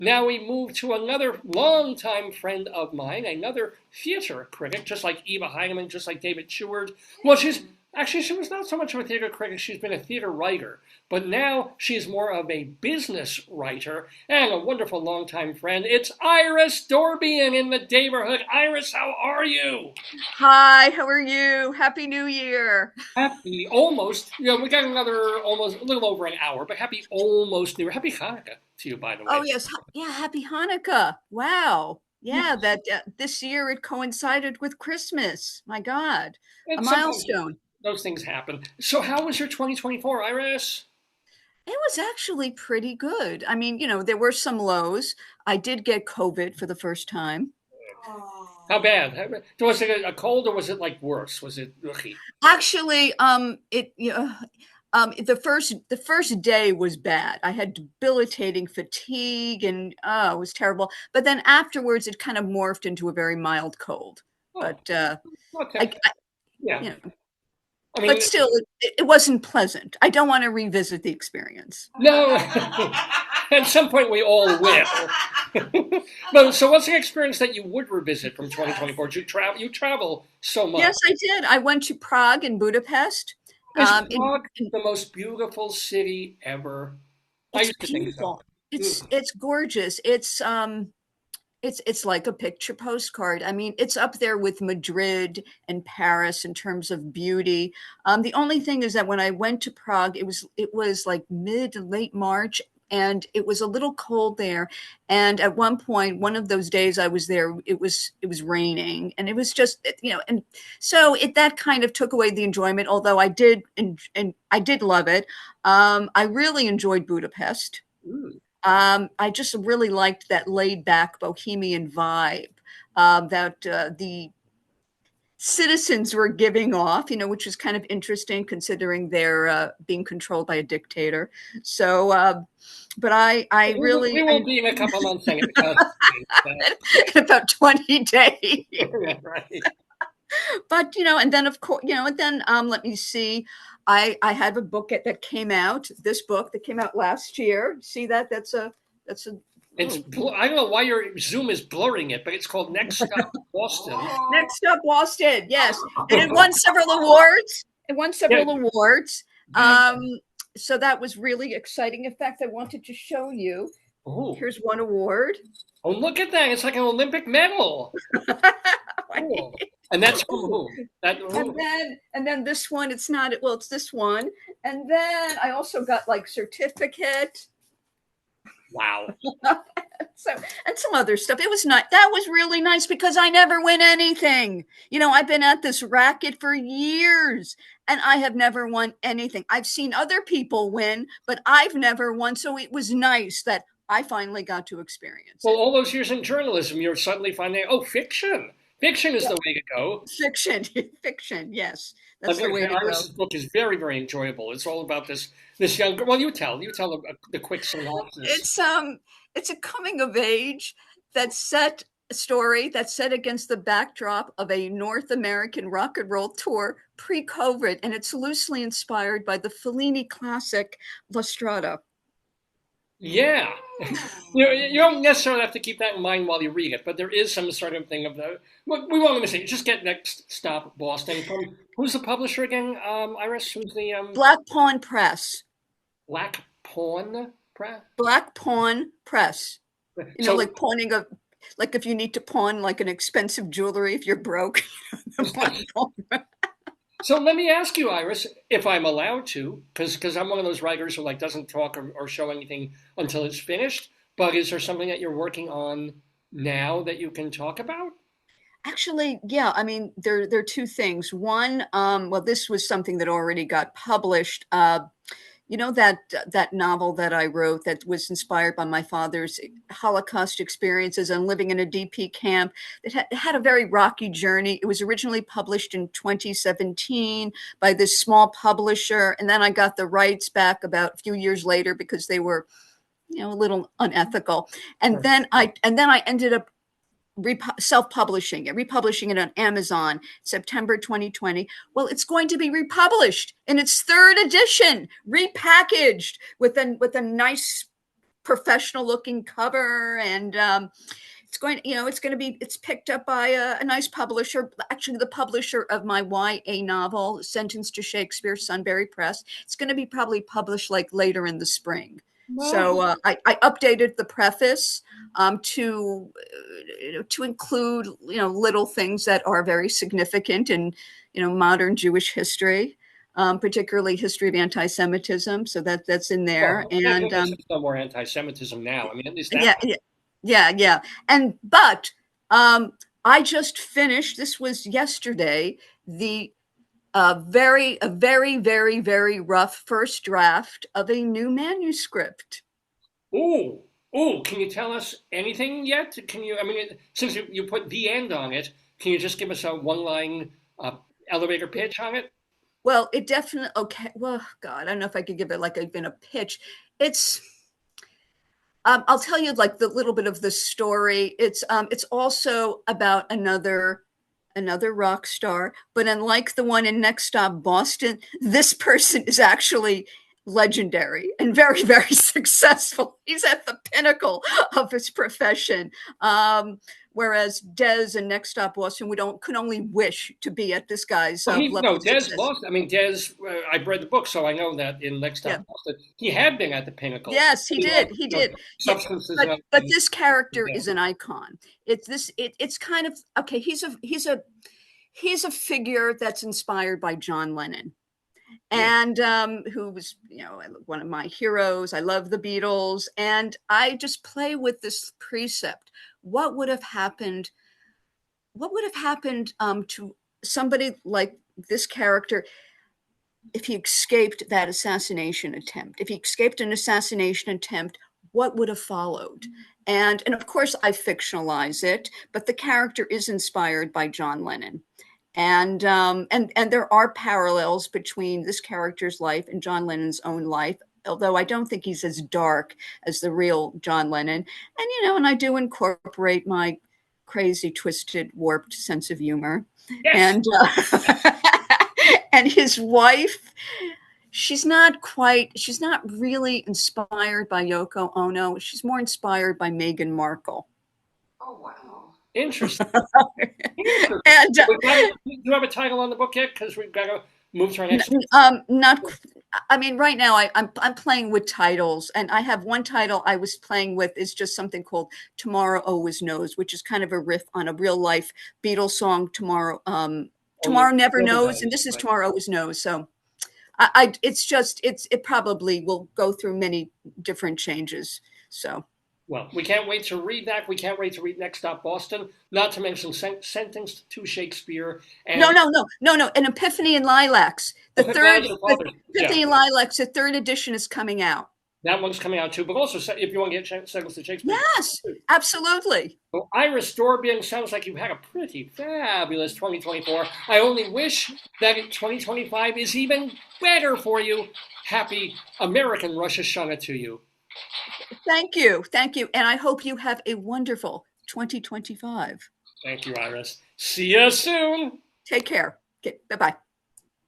Now we move to another longtime friend of mine, another theater critic, just like Eva Heinemann, just like David Sheward. Well, she was not so much of a theater critic, she's been a theater writer, but now she's more of a business writer and a wonderful longtime friend. It's Iris Dorbian in the Daverhood. Iris, how are you? Hi, how are you? Happy New Year. Happy almost, we got another almost a little over an hour, but happy almost New Year. Happy Hanukkah to you, by the Oh, way. yes. Yeah, happy Hanukkah. Wow. Yeah, Yeah, that this year it coincided with Christmas. My God, a and sometimes milestone. those things happen. So, how was your 2024, Iris? It was actually pretty good. I mean, there were some lows. I did get COVID for the first time. How bad? Was it a cold or was it like worse? Was it ugh? Actually, the first day was bad. I had debilitating fatigue and it was terrible. But then afterwards, it kind of morphed into a very mild cold. Oh, But okay. I, I Yeah. you know, I but mean, still, it wasn't pleasant. I don't want to revisit the experience. no. At some point, we all will. But so, what's the experience that you would revisit from 2024? Did you travel? You travel so much. Yes, I did. I went to Prague and Budapest. Is Um, in, Prague the most beautiful city ever? I it's used to think so. beautiful. It's Mm. it's gorgeous. It's like a picture postcard. I mean, it's up there with Madrid and Paris in terms of beauty. The only thing is that when I went to Prague, it was like mid to late March, and it was a little cold there. And at one point, one of those days I was there, it was raining, and it was just and so it that kind of took away the enjoyment. Although and I did love it. I really enjoyed Budapest. Mm. I just really liked that laid back bohemian vibe that the citizens were giving off, which was kind of interesting considering they're being controlled by a dictator. So, but I We really, won't be in a couple months saying it because in about 20 days. right. But, and then of course, and then let me see. I have a book that came out, this book that came out last year. See that? That's a oh, I don't know why your Zoom is blurring it, but it's called Next Stop Boston. Next up, Boston. Yes, and it won several awards. It won Yeah. several awards. Um, so that was really exciting. In fact, I wanted to show you. Oh, Here's one award. oh, look at that! It's like an Olympic medal. Cool. And that's from whom? That and who? then this one. It's not. Well, it's this one. And then I also got like certificate. Wow. So and some other stuff. It was not that was really nice because I never win anything. I've been at this racket for years and I have never won anything. I've seen other people win, but I've never won. So it was nice that I finally got to experience Well, it. all those years in journalism, you're suddenly finding, oh, fiction. Fiction is Yeah, the way to go. fiction, fiction. Yes, I was that's the going to way say, to go. Iris's book is very, very enjoyable. It's all about this young girl. Well, you tell the quick synopsis. It's a coming of age that's set story that's set against the backdrop of a North American rock and roll tour pre-COVID, and it's loosely inspired by the Fellini classic La Strada. Yeah. You don't necessarily have to keep that in mind while you read it, but there is some sort of thing of the. We won't say. Just get Next Stop Boston from who's the publisher again? Iris, who's the Black Pawn Press. Black Pawn Press? Black Pawn Press. So Like pawning like if you need to pawn like an expensive jewelry if you're broke. so let me ask you, Iris, if I'm allowed to, because I'm one of those writers who like doesn't talk or show anything until it's finished. But is there something that you're working on now that you can talk about? Actually, yeah. I mean, there are two things. One, well, this was something that already got published. That novel that I wrote that was inspired by my father's Holocaust experiences and living in a DP camp. It had a very rocky journey. It was originally published in 2017 by this small publisher, and then I got the rights back about a few years later because they were, a little unethical. And then I ended up republishing it on Amazon, September 2020. Well, it's going to be republished in its third edition, repackaged with a nice professional looking cover, and it's picked up by a nice publisher, actually the publisher of my YA novel, Sentenced to Shakespeare, Sunbury Press. It's going to be probably published like later in the spring. So I updated the preface to include little things that are very significant in modern Jewish history, particularly history of anti-Semitism. So that's in there. Well, and there's no more anti-Semitism now. I mean, at least that. Yeah. But I just finished. This was yesterday. The very rough first draft of a new manuscript. Can you tell us anything yet? Can you, I mean, since you put the end on it, can you just give us a one-line elevator pitch on it? Well, it definitely, okay. Well, God, I don't know if I could give it like even a pitch. It's, I'll tell you like the little bit of the story. It's also about another rock star, but unlike the one in Next Stop Boston, this person is actually legendary and very, very successful. He's at the pinnacle of his profession. Whereas Des and Next Stop Boston, could only wish to be at this guy's level of Des success. lost. I mean, Des, I've read the book, so I know that in Next Stop Boston, he had been at the pinnacle. Yes, he did. He did. Substances, but this character is an icon. It's kind of, okay, he's a figure that's inspired by John Lennon. And who was, one of my heroes. I love the Beatles. And I just play with this precept. What would have happened to somebody like this character if he escaped that assassination attempt? If he escaped an assassination attempt, what would have followed? And of course, I fictionalize it, but the character is inspired by John Lennon. And there are parallels between this character's life and John Lennon's own life, although I don't think he's as dark as the real John Lennon. And I do incorporate my crazy, twisted, warped sense of humor. Yes. And his wife, she's not really inspired by Yoko Ono. She's more inspired by Meghan Markle. Oh, wow. Interesting. And do you have a title on the book yet? Because we've got to move to our next. Right now I'm playing with titles, and I have one title I was playing with is just something called "Tomorrow Always Knows," which is kind of a riff on a real life Beatles song. Tomorrow never knows, and this is "Tomorrow Always Knows." So it probably will go through many different changes. So. Well, we can't wait to read that. We can't wait to read Next Stop Boston, not to mention Sentenced to Shakespeare. And No. An Epiphany in Lilacs. Epiphany in Lilacs, the third edition is coming out. That one's coming out too, but also if you want to get Sentenced to Shakespeare. Yes, absolutely. Well, IRIS DORBIAN, sounds like you've had a pretty fabulous 2024. I only wish that 2025 is even better for you. Happy American Rosh Hashanah to you. Thank you. And I hope you have a wonderful 2025. Thank you, Iris. See you soon. Take care. Okay, bye-bye.